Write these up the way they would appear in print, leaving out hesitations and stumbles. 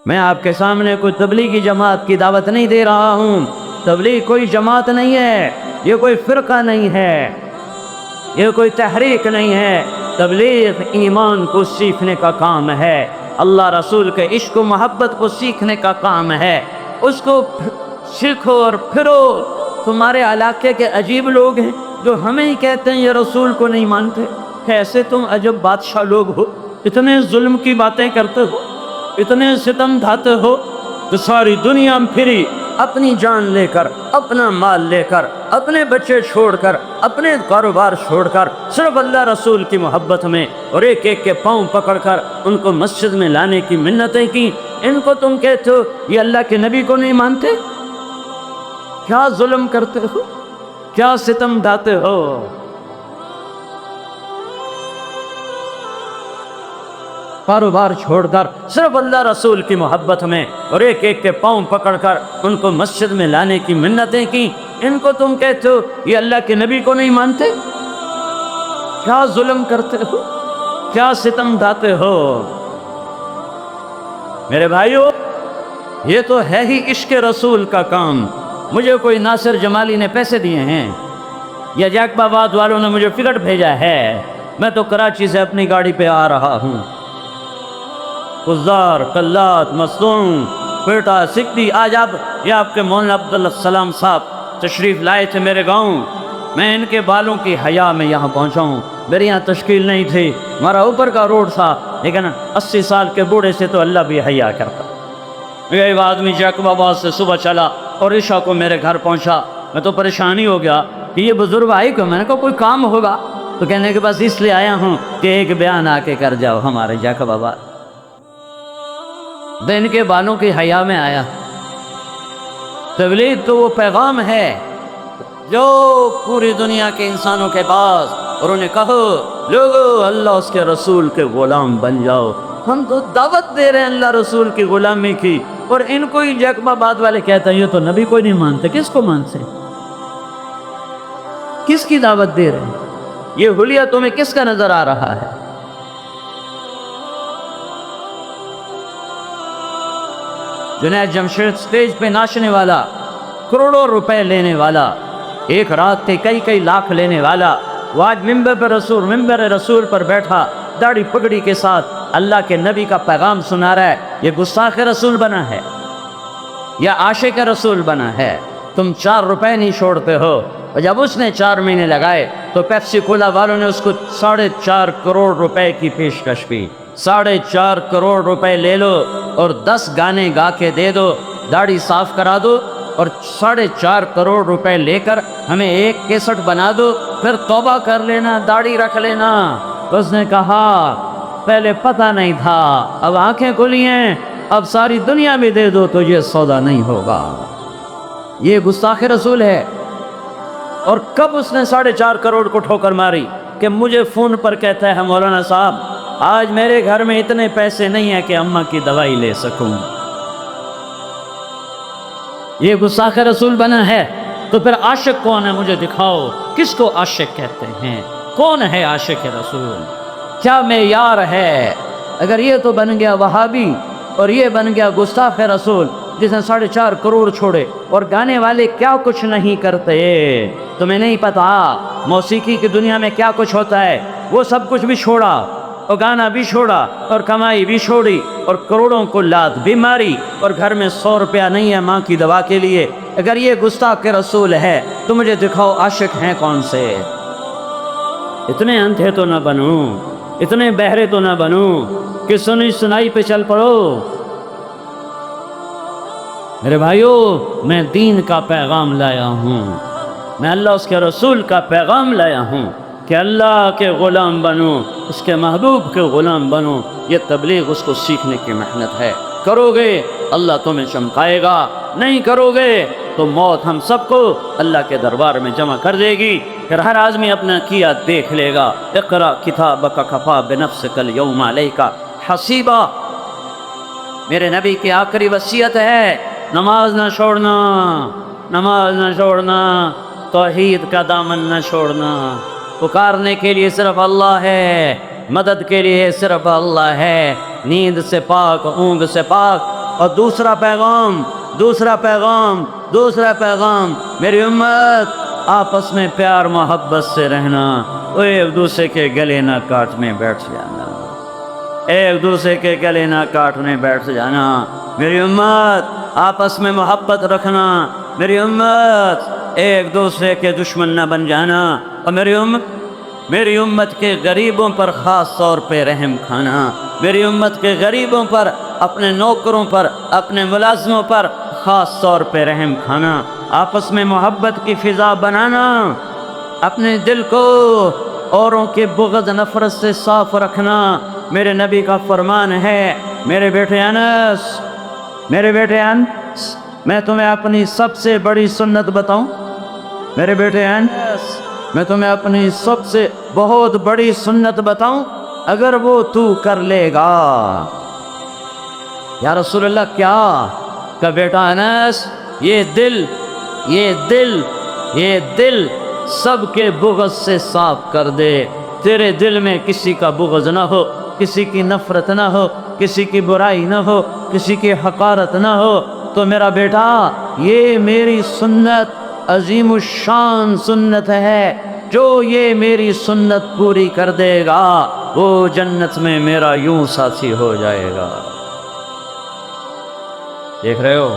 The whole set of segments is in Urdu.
میں آپ کے سامنے کوئی تبلیغی جماعت کی دعوت نہیں دے رہا ہوں. تبلیغ کوئی جماعت نہیں ہے، یہ کوئی فرقہ نہیں ہے، یہ کوئی تحریک نہیں ہے. تبلیغ ایمان کو سیکھنے کا کام ہے، اللہ رسول کے عشق و محبت کو سیکھنے کا کام ہے. اس کو سیکھو اور پھرو. تمہارے علاقے کے عجیب لوگ ہیں جو ہمیں ہی کہتے ہیں یہ رسول کو نہیں مانتے. کیسے تم عجب بادشاہ لوگ ہو، اتنے ظلم کی باتیں کرتے ہو، اتنے ستم ڈھاتے ہو. تو ساری دنیا میں پھری، اپنی جان لے کر، اپنا مال لے کر، اپنے بچے چھوڑ کر، اپنے کاروبار چھوڑ کر، صرف اللہ رسول کی محبت میں، اور ایک ایک کے پاؤں پکڑ کر ان کو مسجد میں لانے کی منتیں کی. ان کو تم کہتے ہو یہ اللہ کے نبی کو نہیں مانتے؟ کیا ظلم کرتے ہو، کیا ستم ڈھاتے ہو. کاروبار چھوڑ کر صرف اللہ رسول کی محبت میں، اور ایک ایک کے پاؤں پکڑ کر ان کو مسجد میں لانے کی منتیں کی. ان کو تم کہتے ہو یہ اللہ کے نبی کو نہیں مانتے؟ کیا ظلم کرتے ہو، کیا ستم ڈھاتے ہو. میرے بھائیو، یہ تو ہے ہی عشق رسول کا کام. مجھے کوئی ناصر جمالی نے پیسے دیے ہیں یا جیکب آباد والوں نے مجھے ٹکٹ بھیجا ہے. میں تو کراچی سے اپنی گاڑی پہ آ رہا ہوں. قزار، کلات، مصدوم، کوئٹہ، سکھتی. آج یہ آپ کے مولانا عبدالسلام صاحب تشریف لائے تھے میرے گاؤں. میں ان کے بالوں کی حیا میں یہاں پہنچا ہوں. میرے یہاں تشکیل نہیں تھی، ہمارا اوپر کا روڈ تھا، لیکن 80 سال کے بوڑھے سے تو اللہ بھی حیا کرتا. یہ آدمی جیکب آباد سے صبح چلا اور عشاء کو میرے گھر پہنچا. میں تو پریشانی ہو گیا کہ یہ بزرگ آئی کیوں. میں نے کہا کوئی کام ہوگا، تو کہنے کے بس اس لیے آیا ہوں کہ ایک بیان آ کے کر جاؤ ہمارے جیکب آباد. ان کے بالوں کی حیا میں آیا. تبلیغ تو وہ پیغام ہے جو پوری دنیا کے انسانوں کے پاس، اور انہیں کہو لوگو اللہ اس کے رسول کے غلام بن جاؤ. ہم تو دعوت دے رہے ہیں اللہ رسول کی غلامی کی، اور ان کو ہی جیکب آباد والے کہتے ہیں یہ تو نبی کوئی نہیں مانتے. کس کو مانتے؟ کس کی دعوت دے رہے ہیں؟ یہ حلیہ تمہیں کس کا نظر آ رہا ہے؟ جنید جمشید سٹیج پہ ناچنے والا، کروڑوں روپے لینے والا، ایک رات کے کئی لاکھ لینے والا، وہ آج ممبر رسول پر بیٹھا داڑھی پگڑی کے ساتھ اللہ کے نبی کا پیغام سنا رہا ہے. یہ گستاخ رسول بنا ہے یا عاشق رسول بنا ہے؟ تم 4 روپے نہیں چھوڑتے ہو. اور جب اس نے 4 مہینے لگائے تو پیپسی کولا والوں نے اس کو 4.5 کروڑ روپے کی پیشکش کی. 4.5 کروڑ روپے لے لو اور 10 گانے گا کے دے دو، داڑھی صاف کرا دو، اور 4.5 کروڑ روپے لے کر ہمیں ایک کیسٹ بنا دو، پھر توبہ کر لینا، داڑھی رکھ لینا. تو اس نے کہا پہلے پتہ نہیں تھا، اب آنکھیں کھلی ہیں، اب ساری دنیا میں دے دو تو یہ سودا نہیں ہوگا. یہ گستاخ رسول ہے. اور کب اس نے 4.5 کروڑ کو ٹھوکر ماری کہ مجھے فون پر کہتا ہے مولانا صاحب آج میرے گھر میں اتنے پیسے نہیں ہیں کہ اماں کی دوائی لے سکوں. یہ گستاخ رسول بنا ہے. تو پھر عاشق کون ہے؟ مجھے دکھاؤ کس کو عاشق کہتے ہیں. کون ہے عاشق رسول؟ کیا معیار ہے؟ اگر یہ تو بن گیا وہابی اور یہ بن گیا گستاخ رسول جس نے 4.5 کروڑ چھوڑے، اور گانے والے کیا کچھ نہیں کرتے. تمہیں نہیں پتا موسیقی کی دنیا میں کیا کچھ ہوتا ہے. وہ سب کچھ بھی چھوڑا، اور گانا بھی چھوڑا، اور کمائی بھی چھوڑی، اور کروڑوں کو لات بھی ماری، اور گھر میں 100 روپیہ نہیں ہے ماں کی دوا کے لیے. اگر یہ گستاخ رسول ہے تو مجھے دکھاؤ عاشق ہیں کون سے. اتنے اندھے تو نہ بنو، اتنے بہرے تو نہ بنو کہ سنی سنائی پہ چل پڑو. میرے بھائیو، میں دین کا پیغام لایا ہوں، میں اللہ اس کے رسول کا پیغام لایا ہوں کہ اللہ کے غلام بنو، اس کے محبوب کے غلام بنو. یہ تبلیغ اس کو سیکھنے کی محنت ہے. کرو گے اللہ تمہیں چمکائے گا، نہیں کرو گے تو موت ہم سب کو اللہ کے دربار میں جمع کر دے گی. پھر ہر آدمی اپنا کیا دیکھ لے گا. اقرا کتابک کفا بنفسک الیوم علیک حسیبا. میرے نبی کی آخری وصیت ہے نماز نہ چھوڑنا، نماز نہ چھوڑنا، توحید کا دامن نہ چھوڑنا. پکارنے کے لیے صرف اللہ ہے، مدد کے لیے صرف اللہ ہے. نیند سے پاک، اونگ سے پاک، اور دوسرا پیغام میری امت آپس میں پیار محبت سے رہنا، ایک دوسرے کے گلے نہ کاٹنے بیٹھ جانا، ایک دوسرے کے گلے نہ کاٹنے بیٹھ جانا، میری امت آپس میں محبت رکھنا، میری امت ایک دوسرے کے دشمن نہ بن جانا، اور میری امت کے غریبوں پر خاص طور پہ رحم کھانا، میری امت کے غریبوں پر، اپنے نوکروں پر، اپنے ملازموں پر خاص طور پہ رحم کھانا، آپس میں محبت کی فضا بنانا، اپنے دل کو اوروں کے بغض نفرت سے صاف رکھنا۔ میرے نبی کا فرمان ہے، میرے بیٹے انس، میں تمہیں اپنی سب سے بڑی سنت بتاؤں؟ میرے بیٹے انس، میں تمہیں اپنی سب سے بہت بڑی سنت بتاؤں، اگر وہ تو کر لے گا۔ یا رسول اللہ کیا؟ کہ بیٹا انس، یہ دل سب کے بغض سے صاف کر دے، تیرے دل میں کسی کا بغض نہ ہو، کسی کی نفرت نہ ہو، کسی کی برائی نہ ہو، کسی کی حقارت نہ ہو، تو میرا بیٹا یہ میری سنت عظیم الشان سنت ہے، جو یہ میری سنت پوری کر دے گا وہ جنت میں میرا یوں ساتھی ہو جائے گا۔ دیکھ رہے ہو،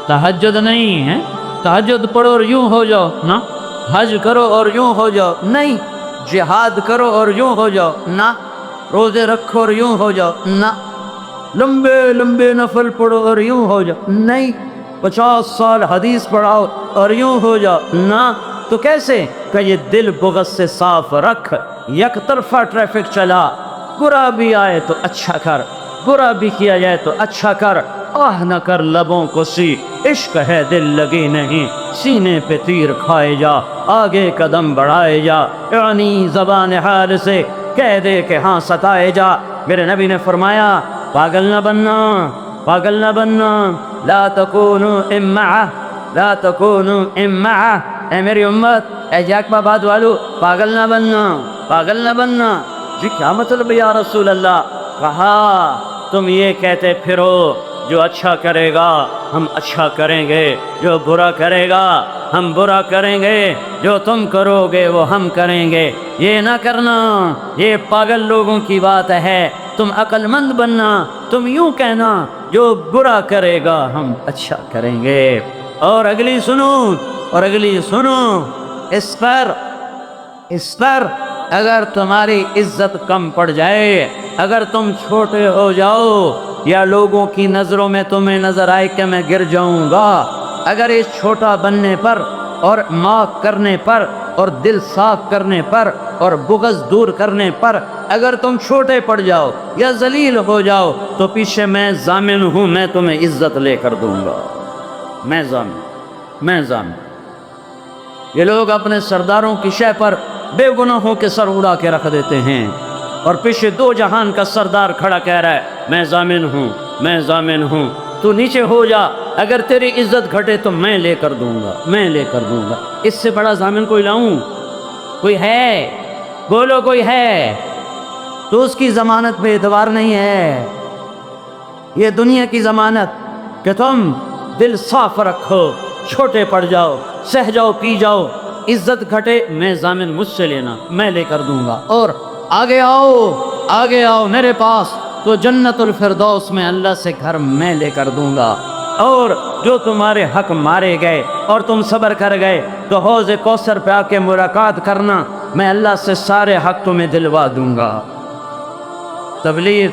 تہجد نہیں ہے، تہجد پڑھو اور یوں ہو جاؤ نا، حج کرو اور یوں ہو جاؤ نہیں، جہاد کرو اور یوں ہو جاؤ نہ، روزے رکھو اور یوں ہو جاؤ نہ، لمبے نفل پڑھو اور یوں ہو جاؤ نہیں، 50 سال حدیث پڑھاؤ اور یوں ہو جاؤ نہ۔ تو کیسے؟ کہ یہ دل بغض سے صاف رکھ، یک طرفہ ٹریفک چلا، برا بھی آئے تو اچھا کر، برا بھی کیا جائے تو اچھا کر، آہ نہ کر لبوں کو سی، عشق ہے دل لگی نہیں، سینے پہ تیر کھائے جا، آگے قدم بڑھائے جا، یعنی زبان حال سے کہہ دے کہ ہاں ستائے جا۔ میرے نبی نے فرمایا پاگل نہ بننا، لا تکونوا امعہ، اے میری امت، اے جاک آباد والو، پاگل نہ بننا۔ جی کیا مطلب یا رسول اللہ؟ کہا تم یہ کہتے پھرو جو اچھا کرے گا ہم اچھا کریں گے، جو برا کرے گا ہم برا کریں گے، جو تم کرو گے وہ ہم کریں گے، یہ نہ کرنا، یہ پاگل لوگوں کی بات ہے، تم عقل مند بننا، تم یوں کہنا جو برا کرے گا ہم اچھا کریں گے۔ اور اگلی سنو، اس پر اگر تمہاری عزت کم پڑ جائے، اگر تم چھوٹے ہو جاؤ یا لوگوں کی نظروں میں تمہیں نظر آئے کہ میں گر جاؤں گا، اگر اس چھوٹا بننے پر اور معاف کرنے پر اور دل صاف کرنے پر اور بغض دور کرنے پر اگر تم چھوٹے پڑ جاؤ یا ذلیل ہو جاؤ تو پیچھے میں ضامن ہوں، میں تمہیں عزت لے کر دوں گا، میں ضامن۔ یہ لوگ اپنے سرداروں کی شے پر بے گناہوں کے سر اڑا کے رکھ دیتے ہیں، اور پیچھے 2 جہان کا سردار کھڑا کہہ رہا ہے میں ضامن ہوں، تو نیچے ہو جا، اگر تیری عزت گھٹے تو میں لے کر دوں گا۔ اس سے بڑا ضامن کوئی لاؤں؟ کوئی ہے؟ بولو کوئی ہے؟ تو اس کی ضمانت پہ اعتبار نہیں ہے، یہ دنیا کی ضمانت کہ تم دل صاف رکھو، چھوٹے پڑ جاؤ، سہ جاؤ، پی جاؤ، عزت گھٹے میں ضامن مجھ سے لینا، میں لے کر دوں گا، اور آگے آؤ میرے پاس تو جنت الفردوس میں اللہ سے گھر میں لے کر دوں گا، اور جو تمہارے حق مارے گئے اور تم صبر کر گئے تو حوض کوثر پہ آ کے ملاقات کرنا، میں اللہ سے سارے حق تمہیں دلوا دوں گا۔ تبلیغ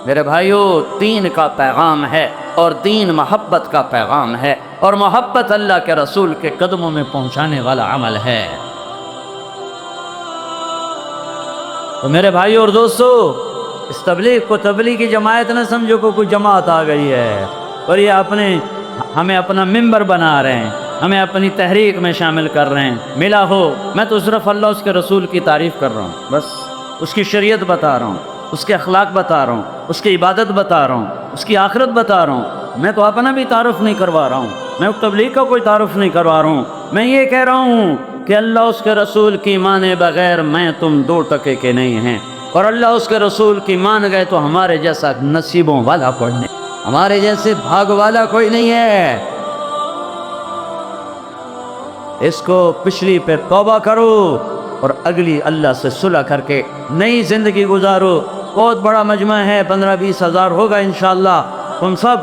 میرے بھائیو دین کا پیغام ہے، اور دین محبت کا پیغام ہے، اور محبت اللہ کے رسول کے قدموں میں پہنچانے والا عمل ہے۔ تو میرے بھائیو اور دوستو، اس تبلیغ کو تبلیغی جماعت نہ سمجھو کہ کوئی جماعت آ گئی ہے اور یہ ہمیں اپنا ممبر بنا رہے ہیں، ہمیں اپنی تحریک میں شامل کر رہے ہیں، ملا ہو۔ میں تو صرف اللہ اس کے رسول کی تعریف کر رہا ہوں، بس اس کی شریعت بتا رہا ہوں، اس کے اخلاق بتا رہا ہوں، اس کی عبادت بتا رہا ہوں، اس کی آخرت بتا رہا ہوں۔ میں تو اپنا بھی تعارف نہیں کروا رہا ہوں، میں تبلیغ کا کوئی تعارف نہیں کروا رہا ہوں، میں یہ کہہ رہا ہوں کہ اللہ اس کے رسول کی مانے بغیر میں تم 2 ٹکے کے نہیں ہیں، اور اللہ اس کے رسول کی مان گئے تو ہمارے جیسا نصیبوں والا پڑھنے۔ ہمارے جیسے بھاگ والا کوئی نہیں ہے۔ اس کو پچھلی پہ توبہ کرو اور اگلی اللہ سے صلح کر کے نئی زندگی گزارو۔ بہت بڑا مجمع ہے، 15-20 ہزار ہوگا انشاءاللہ۔ تم سب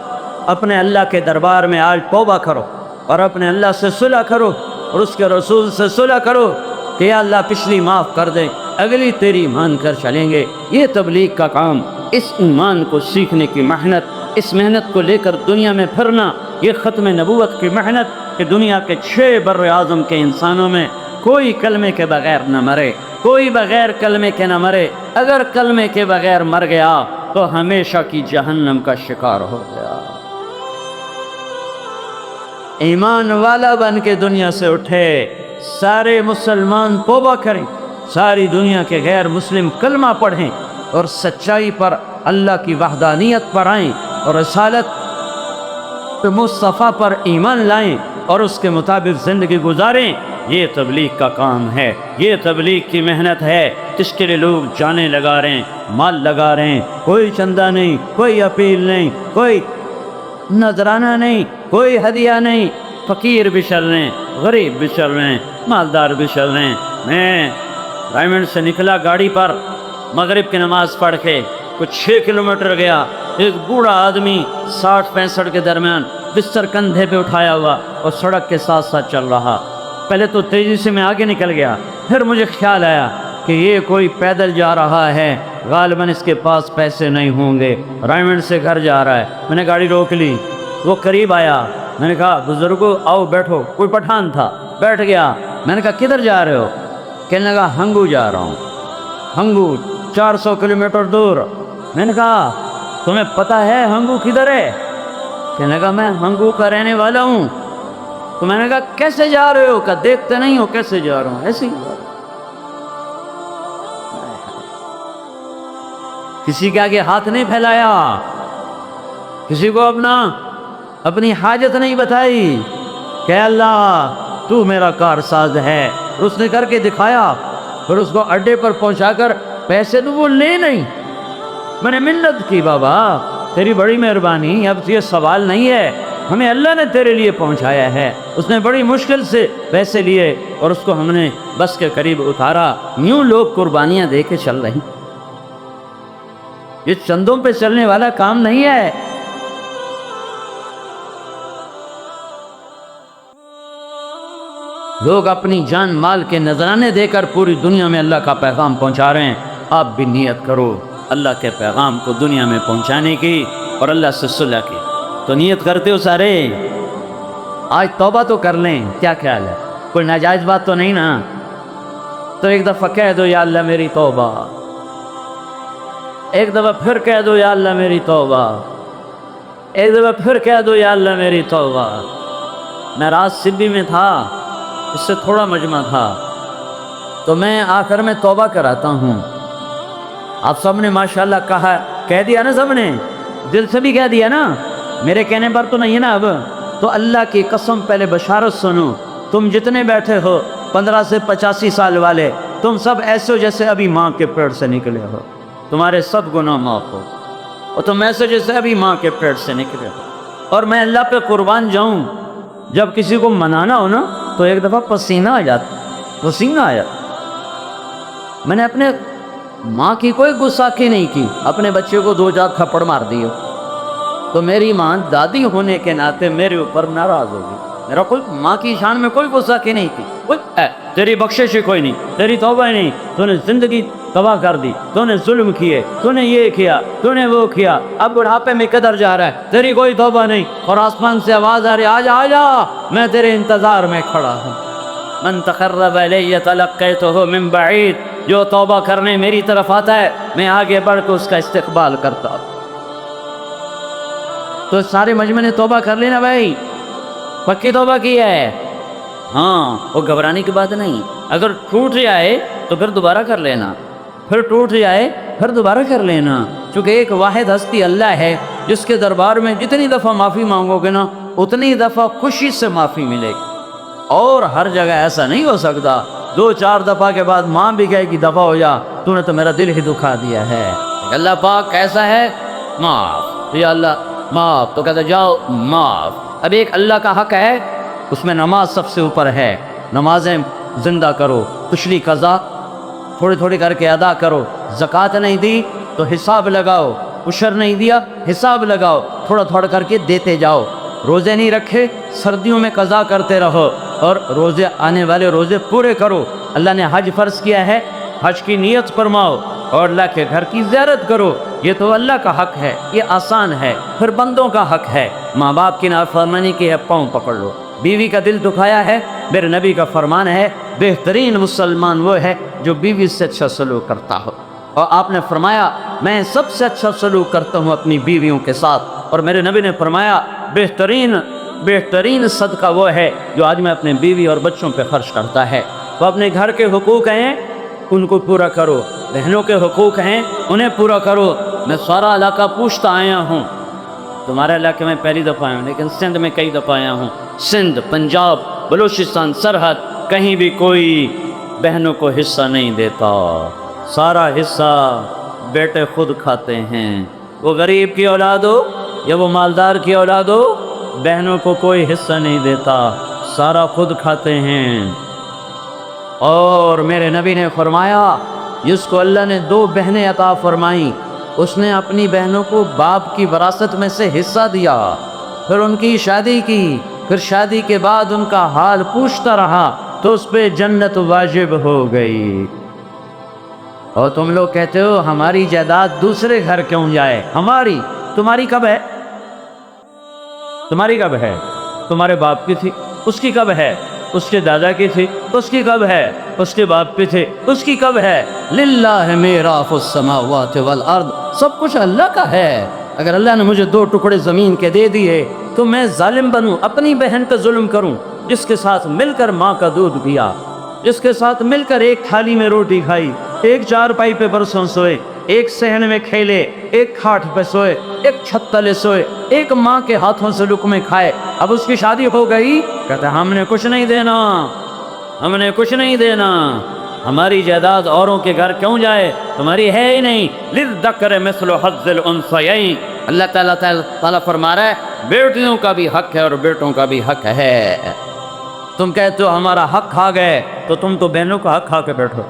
اپنے اللہ کے دربار میں آج توبہ کرو اور اپنے اللہ سے صلح کرو اور اس کے رسول سے صلح کرو کہ یا اللہ پچھلی معاف کر دے، اگلی تیری مان کر چلیں گے۔ یہ تبلیغ کا کام، اس ایمان کو سیکھنے کی محنت، اس محنت کو لے کر دنیا میں پھرنا، یہ ختم نبوت کی محنت کہ دنیا کے 6 بر اعظم کے انسانوں میں کوئی کلمے کے بغیر نہ مرے، کوئی بغیر کلمے کے نہ مرے۔ اگر کلمے کے بغیر مر گیا تو ہمیشہ کی جہنم کا شکار ہو گیا۔ ایمان والا بن کے دنیا سے اٹھے، سارے مسلمان توبہ کریں، ساری دنیا کے غیر مسلم کلمہ پڑھیں اور سچائی پر، اللہ کی وحدانیت پر آئیں اور رسالت مصطفیٰ پر ایمان لائیں اور اس کے مطابق زندگی گزاریں۔ یہ تبلیغ کا کام ہے، یہ تبلیغ کی محنت ہے۔ اس کے لیے لوگ جانیں لگا رہے ہیں، مال لگا رہے ہیں، کوئی چندہ نہیں، کوئی اپیل نہیں، کوئی نذرانہ نہیں، کوئی ہدیہ نہیں۔ فقیر بھی چل رہے ہیں، غریب بھی چل رہے ہیں، مالدار بھی چل رہے ہیں۔ میں رائمنڈ سے نکلا گاڑی پر، مغرب کی نماز پڑھ کے کچھ 6 کلومیٹر گیا، ایک بوڑھا آدمی 60-65 کے درمیان بستر کندھے پہ اٹھایا ہوا اور سڑک کے ساتھ ساتھ چل رہا۔ پہلے تو تیزی سے میں آگے نکل گیا، پھر مجھے خیال آیا کہ یہ کوئی پیدل جا رہا ہے، غالباً اس کے پاس پیسے نہیں ہوں گے، رائمنڈ سے گھر جا رہا ہے۔ میں نے گاڑی روک لی، وہ قریب آیا، میں نے کہا بزرگو آؤ بیٹھو، کوئی پٹھان تھا، بیٹھ گیا۔ میں نے کہا کدھر جا رہے ہو؟ کہنے لگا ہنگو جا رہا ہوں۔ ہنگو 400 کلومیٹر دور۔ میں نے کہا تمہیں پتہ ہے ہنگو کدھر ہے؟ کہنے لگا میں ہنگو کا رہنے والا ہوں۔ تو میں نے کہا کیسے جا رہے ہو؟ کہ دیکھتے نہیں ہو کیسے جا رہا ہوں، ایسے ہی جا رہا ہوں۔ کسی کے آگے ہاتھ نہیں پھیلایا، کسی کو اپنی حاجت نہیں بتائی کہ اللہ تو میرا کارساز ہے، اس نے کر کے دکھایا۔ پھر اس کو اڈے پر پہنچا کر پیسے تو وہ لے نہیں، میں نے منت کی بابا تیری بڑی مہربانی، اب یہ سوال نہیں ہے، ہمیں اللہ نے تیرے لیے پہنچایا ہے۔ اس نے بڑی مشکل سے پیسے لیے اور اس کو ہم نے بس کے قریب اتارا۔ یوں لوگ قربانیاں دے کے چل رہی، یہ چندوں پہ چلنے والا کام نہیں ہے۔ لوگ اپنی جان مال کے نذرانے دے کر پوری دنیا میں اللہ کا پیغام پہنچا رہے ہیں۔ آپ بھی نیت کرو اللہ کے پیغام کو دنیا میں پہنچانے کی اور اللہ سے صلح کی۔ تو نیت کرتے ہو سارے؟ آج توبہ تو کر لیں، کیا خیال ہے؟ کوئی ناجائز بات تو نہیں نا؟ تو ایک دفعہ کہہ دو یا اللہ میری توبہ، ایک دفعہ پھر کہہ دو یا اللہ میری توبہ، ایک دفعہ پھر کہہ دو یا اللہ میری توبہ۔ میں رات سبی میں تھا، اس سے تھوڑا مجمع تھا، تو میں آخر میں توبہ کراتا ہوں۔ آپ سب نے ماشاءاللہ کہا، کہہ دیا نا، سب نے دل سے بھی کہہ دیا نا، میرے کہنے پر تو نہیں ہے نا؟ اب تو اللہ کی قسم پہلے بشارت سنو، تم جتنے بیٹھے ہو 15 سے 85 سال والے، تم سب ایسے ہو جیسے ابھی ماں کے پیٹ سے نکلے ہو، تمہارے سب گناہ معاف ہو، اور تم ایسے جیسے ابھی ماں کے پیٹ سے نکلے ہو۔ اور میں اللہ پہ قربان جاؤں، جب کسی کو منانا ہو نا تو ایک دفعہ پسینہ آ جاتا، پسینہ آیا۔ میں نے اپنے ماں کی کوئی گستاخی نہیں کی، اپنے بچے کو 2-4 تھپڑ مار دیے، تو میری ماں دادی ہونے کے ناطے میرے اوپر ناراض ہوگی۔ میرا کوئی ماں کی شان میں کوئی گستاخی نہیں کی، تیری بخشش کوئی نہیں، تیری توبہ نہیں، تو نے زندگی تباہ کر دی، تو نے ظلم کیے، تو نے یہ کیا، تو نے وہ کیا، اب بڑھاپے میں قدر جا رہا ہے، تیری کوئی توبہ نہیں۔ اور آسمان سے آواز آ رہی، آجا آجا، میں تیرے انتظار میں کھڑا ہوں۔ من تقرب الی تلقیتہ من بعید، جو توبہ کرنے میری طرف آتا ہے میں آگے بڑھ کے اس کا استقبال کرتا ہوں۔ تو سارے مجمع نے توبہ کر لینا بھائی، پکی توبہ کی ہے، ہاں، وہ گھبرانے کی بات نہیں۔ اگر ٹوٹ جائے تو پھر دوبارہ کر لینا، پھر ٹوٹ جائے پھر دوبارہ کر لینا، چونکہ ایک واحد ہستی اللہ ہے جس کے دربار میں جتنی دفعہ معافی مانگو گے نا اتنی دفعہ خوشی سے معافی ملے گی۔ اور ہر جگہ ایسا نہیں ہو سکتا 2-4 دفعہ کے بعد ماں بھی کہے کہ دفعہ ہو جا، تو نے تو میرا دل ہی دکھا دیا ہے۔ اللہ پاک کیسا ہے؟ معاف۔ یا اللہ معاف، تو کہتے جاؤ معاف۔ اب ایک اللہ کا حق ہے، اس میں نماز سب سے اوپر ہے، نمازیں زندہ کرو، پچھلی قضا تھوڑی تھوڑی کر کے ادا کرو، زکوٰۃ نہیں دی تو حساب لگاؤ، عشر نہیں دیا حساب لگاؤ، تھوڑا تھوڑا کر کے دیتے جاؤ، روزے نہیں رکھے سردیوں میں قضا کرتے رہو، اور روزے آنے والے روزے پورے کرو۔ اللہ نے حج فرض کیا ہے، حج کی نیت فرماؤ اور اللہ کے گھر کی زیارت کرو، یہ تو اللہ کا حق ہے، یہ آسان ہے۔ پھر بندوں کا حق ہے، ماں باپ کی نافرمانی کی ہے پاؤں پکڑ لو، بیوی کا دل دکھایا ہے، میرے نبی کا فرمان ہے بہترین مسلمان وہ ہے جو بیوی سے اچھا سلوک کرتا ہو، اور آپ نے فرمایا میں سب سے اچھا سلوک کرتا ہوں اپنی بیویوں کے ساتھ، اور میرے نبی نے فرمایا بہترین صدقہ وہ ہے جو آدمی اپنے بیوی اور بچوں پہ خرچ کرتا ہے۔ تو اپنے گھر کے حقوق ہیں ان کو پورا کرو، بہنوں کے حقوق ہیں انہیں پورا کرو۔ میں سارا علاقہ پوچھتا آیا ہوں، تمہارے علاقے میں پہلی دفعہ آیا ہوں لیکن سندھ میں کئی دفعہ آیا ہوں، سندھ، پنجاب، بلوچستان، سرحد، کہیں بھی کوئی بہنوں کو حصہ نہیں دیتا، سارا حصہ بیٹے خود کھاتے ہیں، وہ غریب کی اولاد ہو یا وہ مالدار کی اولاد ہو، بہنوں کو کوئی حصہ نہیں دیتا، سارا خود کھاتے ہیں۔ اور میرے نبی نے فرمایا جس کو اللہ نے 2 بہنیں عطا فرمائیں اس نے اپنی بہنوں کو باپ کی وراثت میں سے حصہ دیا، پھر ان کی شادی کی، پھر شادی کے بعد ان کا حال پوچھتا رہا تو اس پہ جنت واجب ہو گئی۔ اور تم لوگ کہتے ہو ہماری جائیداد دوسرے گھر کیوں جائے؟ ہماری، تمہاری کب ہے؟ تمہاری کب ہے؟ تمہارے باپ کی تھی، اس کی کب ہے؟ اس کے دادا کی تھی، اس کی کب ہے؟ اس کے باپ کی تھی، اس کی کب ہے؟ للہ میراث السماوات والارض، سب کچھ اللہ کا ہے۔ اگر اللہ نے مجھے 2 ٹکڑے زمین کے دے دیے تو میں ظالم بنوں، اپنی بہن پہ ظلم کروں جس کے ساتھ مل کر ماں کا دودھ پیا، جس کے ساتھ مل کر ایک تھالی میں روٹی کھائی، ایک چارپائی پہ برسوں سوئے، ایک صحن میں کھیلے، ایک کھاٹ پہ سوئے، ایک چھت تلے سوئے، ایک ماں کے ہاتھوں سے لقمے کھائے، اب اس کی شادی ہو گئی، کہتا ہم نے کچھ نہیں دینا، ہم نے کچھ نہیں دینا، ہماری جائیداد اوروں کے گھر کیوں جائے؟ تمہاری ہے ہی نہیں۔ للذکر مثل حظ الانثیین، اللہ تعالیٰ فرما رہا ہے بیٹیوں کا بھی حق ہے اور بیٹوں کا بھی حق ہے۔ تم کہتے ہو ہمارا حق کھا گئے تو تم تو بہنوں کا حق کھا کے بیٹھو،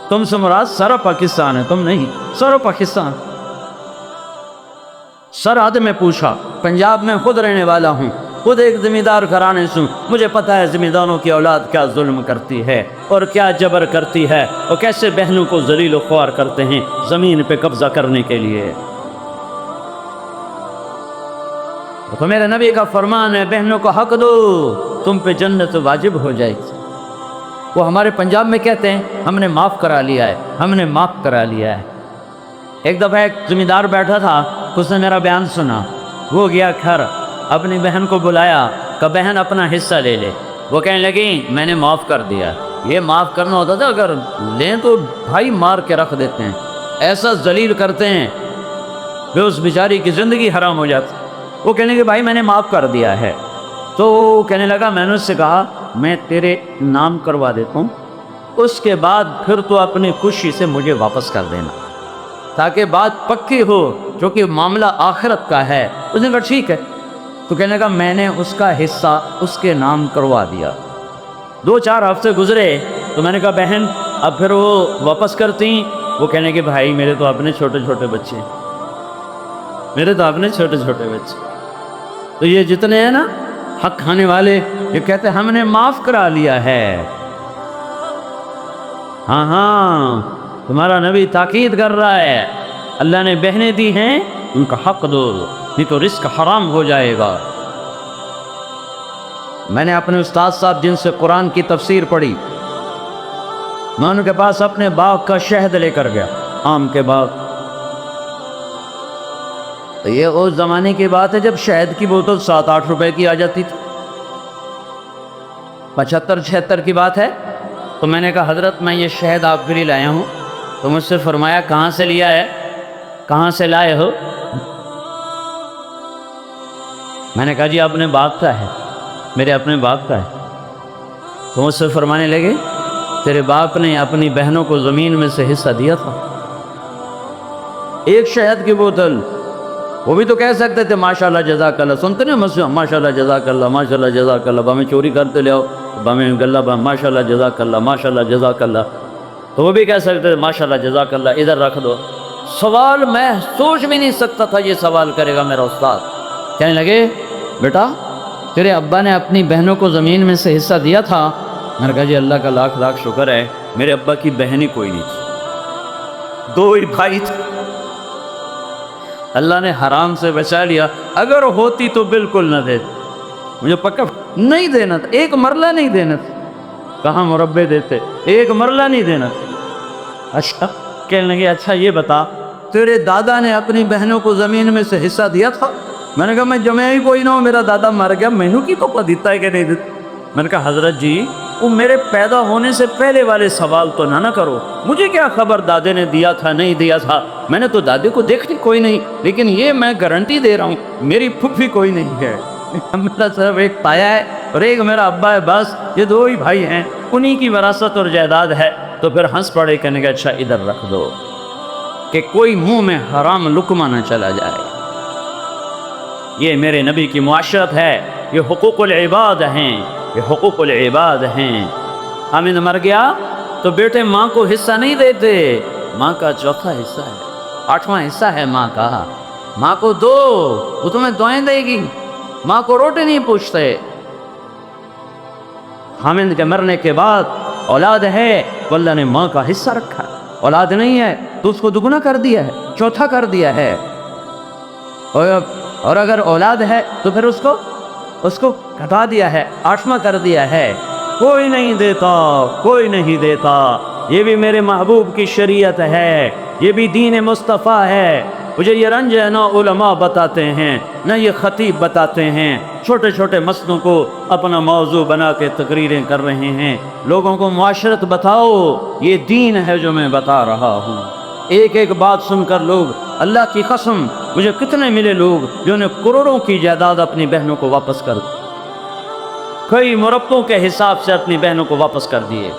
تم سے مراد سارا پاکستان ہے، تم نہیں، سارا پاکستان۔ سرحد میں پوچھا، پنجاب میں خود رہنے والا ہوں، خود ایک ذمہ دار گھرانے سے ہوں، مجھے پتہ ہے ذمہ داروں کی اولاد کیا ظلم کرتی ہے اور کیا جبر کرتی ہے اور کیسے بہنوں کو ذلیل و خوار کرتے ہیں زمین پہ قبضہ کرنے کے لیے۔ تو میرے نبی کا فرمان ہے بہنوں کو حق دو، تم پہ جنت واجب ہو جائے گی۔ وہ ہمارے پنجاب میں کہتے ہیں ہم نے معاف کرا لیا ہے، ہم نے معاف کرا لیا ہے۔ ایک دفعہ ایک ذمہ دار بیٹھا تھا، اس نے میرا بیان سنا، وہ گیا گھر، اپنی بہن کو بلایا کہ بہن اپنا حصہ لے لے، وہ کہنے لگی میں نے معاف کر دیا۔ یہ معاف کرنا ہوتا تھا، اگر لیں تو بھائی مار کے رکھ دیتے ہیں، ایسا ذلیل کرتے ہیں کہ اس بیچاری کی زندگی حرام ہو جاتی۔ وہ کہنے لگے بھائی میں نے معاف کر دیا ہے، تو وہ کہنے لگا میں نے اس سے کہا میں تیرے نام کروا دیتا ہوں، اس کے بعد پھر تو اپنی خوشی سے مجھے واپس کر دینا تاکہ بات پکی ہو، کیونکہ معاملہ آخرت کا ہے۔ اس نے کہا ٹھیک ہے، تو کہنے لگا میں نے اس کا حصہ اس کے نام کروا دیا۔ 2-4 ہفتے گزرے تو میں نے کہا بہن اب پھر وہ واپس کرتی؟ وہ کہنے کہ بھائی میرے تو اپنے چھوٹے چھوٹے بچے، میرے تو اپنے چھوٹے چھوٹے بچے، تو یہ جتنے ہیں نا حق کھانے والے، یہ کہتے ہم نے معاف کرا لیا ہے۔ ہاں ہاں، تمہارا نبی تاکید کر رہا ہے، اللہ نے بہنیں دی ہیں ان کا حق دو، نہیں تو رزق حرام ہو جائے گا۔ میں نے اپنے استاد صاحب جن سے قرآن کی تفسیر پڑھی، میں ان کے پاس اپنے باغ کا شہد لے کر گیا، آم کے باغ۔ تو یہ اس زمانے کی بات ہے جب شہد کی بوتل 7-8 روپے کی آ جاتی تھی، 75-76 کی بات ہے۔ تو میں نے کہا حضرت میں یہ شہد آپ کے لیے لایا ہوں، تو مجھ سے فرمایا کہاں سے لیا ہے، کہاں سے لائے ہو؟ میں نے کہا جی اپنے باغ کا ہے، میرے اپنے باغ کا ہے۔ تو مجھ سے فرمانے لگے تیرے باپ نے اپنی بہنوں کو زمین میں سے حصہ دیا تھا، ایک شہد کی بوتل وہ بھی تو کہہ سکتے تھے ماشاءاللہ جزاک اللہ، سنتے نہیں مسجد ماشاءاللہ جزاک اللہ ماشاءاللہ جزاک اللہ، بہمیں چوری کرتے لے آؤ بہمیں گلہ بہم ماشاءاللہ جزاک اللہ ماشاءاللہ جزاک اللہ، تو وہ بھی کہہ سکتے تھے ماشاءاللہ جزاک اللہ ادھر رکھ دو۔ سوال میں سوچ بھی نہیں سکتا تھا یہ سوال کرے گا میرا استاد۔ کہنے لگے بیٹا تیرے ابا نے اپنی بہنوں کو زمین میں سے حصہ دیا تھا؟ میں نے کہا جی اللہ کا لاکھ لاکھ شکر ہے میرے ابا کی بہن ہی کوئی نہیں تھی، 2 ہی بھائی تھے، اللہ نے حرام سے بچا لیا، اگر ہوتی تو بالکل نہ دیتے، مجھے پکا نہیں دینا تھا، 1 مرلہ نہیں دینا تھا، کہاں مربے دیتے، 1 مرلہ نہیں دینا تھا۔ اچھا کہنے لگے اچھا یہ بتا تیرے دادا نے اپنی بہنوں کو زمین میں سے حصہ دیا تھا؟ میں نے کہا میں جمع ہی کوئی نہ ہوں، میرا دادا مر گیا، مینوں کی پپا دیتا ہے کہ نہیں دیتا؟ میں نے کہا حضرت جی وہ میرے پیدا ہونے سے پہلے والے سوال تو نہ کرو، مجھے کیا خبر دادے نے دیا تھا نہیں دیا تھا، میں نے تو دادے کو دیکھتی کوئی نہیں، لیکن یہ میں گارنٹی دے رہا ہوں میری پھپھی کوئی نہیں ہے، میرا صرف ایک تایا ہے اور ایک میرا ابا ہے، بس یہ 2 ہی بھائی ہیں، انہی کی وراثت اور جائیداد ہے۔ تو پھر ہنس پڑے، کہنے کا اچھا ادھر رکھ دو کہ کوئی منہ میں حرام لقمہ نہ چلا جائے، یہ میرے نبی کی معاشرت ہے، یہ حقوق العباد ہیں، یہ حقوق العباد ہیں۔ حامد مر گیا تو بیٹے ماں کو حصہ نہیں دیتے، ماں کا 4تھا حصہ ہے، 8واں حصہ ہے ماں کا، ماں کو دو، وہ تمہیں دعائیں دے گی، ماں کو روٹی نہیں پوچھتے۔ حامد کے مرنے کے بعد اولاد ہے تو اللہ نے ماں کا حصہ رکھا، اولاد نہیں ہے تو اس کو دگنا کر دیا ہے، 4تھا کر دیا ہے، اور اگر اولاد ہے تو پھر اس کو گھٹا دیا ہے، 8واں کر دیا ہے۔ کوئی نہیں دیتا، کوئی نہیں دیتا، یہ بھی میرے محبوب کی شریعت ہے، یہ بھی دین مصطفیٰ ہے۔ مجھے یہ رنج ہے نہ علماء بتاتے ہیں نہ یہ خطیب بتاتے ہیں، چھوٹے چھوٹے مسئلوں کو اپنا موضوع بنا کے تقریریں کر رہے ہیں، لوگوں کو معاشرت بتاؤ، یہ دین ہے جو میں بتا رہا ہوں۔ ایک ایک بات سن کر لوگ، اللہ کی قسم مجھے کتنے ملے لوگ جنہوں نے کروڑوں کی جائیداد اپنی بہنوں کو واپس کر دی، کئی مربوں کے حساب سے اپنی بہنوں کو واپس کر دیے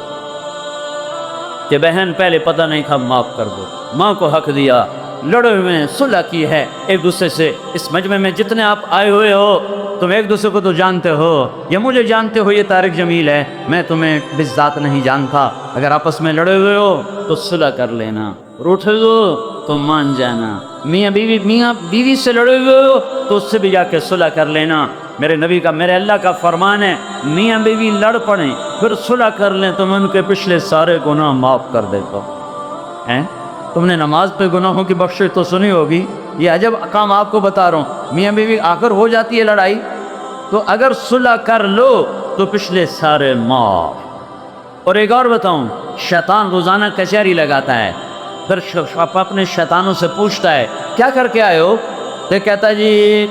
کہ بہن پہلے پتہ نہیں تھا معاف کر دو، ماں کو حق دیا، لڑے ہوئے صلح کی ہے ایک دوسرے سے۔ اس مجمع میں جتنے آپ آئے ہوئے ہو تم ایک دوسرے کو تو جانتے ہو، یا مجھے جانتے ہو، یہ طارق جمیل ہے، میں تمہیں بالذات نہیں جانتا، اگر آپس میں لڑے ہوئے ہو تو صلح کر لینا، روٹھ دو تو مان جانا، میاں بیوی سے لڑے ہوئے ہو تو اس سے بھی جا کے صلح کر لینا۔ میرے نبی کا، میرے اللہ کا فرمان ہے، میاں بیوی لڑ پڑیں پھر صلح کر لیں تو میں ان کے پچھلے سارے گناہ معاف کر دیتا ہوں۔ تم نے نماز پہ گناہوں کی بخشش تو سنی ہوگی، یہ عجب کام آپ کو بتا رہا ہوں، میاں بیوی آخر ہو جاتی ہے لڑائی تو اگر صلح کر لو تو پچھلے سارے معاف۔ اور ایک اور بتاؤں، شیطان روزانہ کچہری لگاتا ہے، پھر اپنے شیطانوں سے پوچھتا ہے کیا کر کے آئے ہو، تو کہتا ہے جی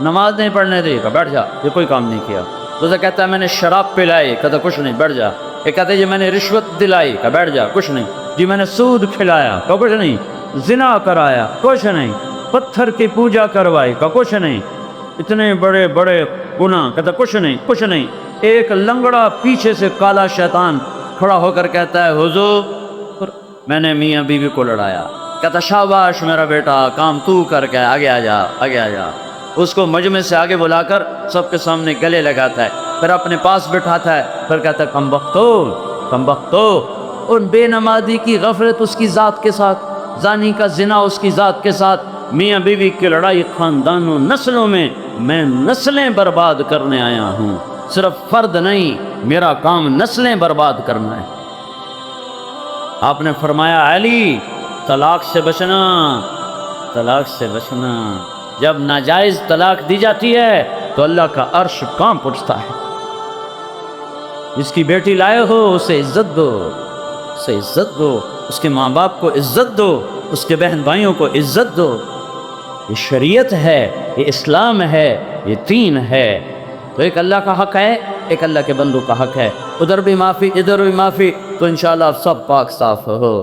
نماز نہیں پڑھنے دی، کہ بیٹھ جا، یہ کوئی کام نہیں کیا۔ تو کہتا ہے میں نے شراب پلائی، کہتا کچھ نہیں، بیٹھ جا۔ یہ کہتا ہے جی میں نے رشوت دلائی، کہ بیٹھ جا، کچھ نہیں۔ جی میں نے سود کھلایا، کہ کچھ نہیں۔ زنا کرایا، کچھ نہیں۔ پتھر کی پوجا کروائی، کہ کچھ نہیں۔ اتنے بڑے بڑے گناہ، کہتا کچھ نہیں، کچھ نہیں۔ ایک لنگڑا پیچھے سے کالا شیطان کھڑا ہو کر کہتا ہے حضور میں نے میاں بیوی کو لڑایا۔ کہتا شاباش میرا بیٹا، کام تو کر کے آگے آ جا، آگے آ جا۔ اس کو مجمع سے آگے بلا کر سب کے سامنے گلے لگاتا ہے، پھر اپنے پاس بٹھاتا ہے، پھر کہتا ہے کم بختو، اور بے نمازی کی غفلت اس کی ذات کے ساتھ، زانی کا زنا اس کی ذات کے ساتھ، میاں بیوی کی لڑائی خاندانوں نسلوں میں نسلیں برباد کرنے آیا ہوں، صرف فرد نہیں، میرا کام نسلیں برباد کرنا ہے۔ آپ نے فرمایا علی طلاق سے بچنا، طلاق سے بچنا۔ جب ناجائز طلاق دی جاتی ہے تو اللہ کا عرش کانپ اٹھتا ہے۔ جس کی بیٹی لائے ہو اسے عزت دو، اسے عزت دو، اس کے ماں باپ کو عزت دو، اس کے بہن بھائیوں کو عزت دو۔ یہ شریعت ہے، یہ اسلام ہے، یہ دین ہے۔ تو ایک اللہ کا حق ہے، ایک اللہ کے بندوں کا حق ہے، ادھر بھی معافی ادھر بھی معافی، تو انشاءاللہ سب پاک صاف ہو۔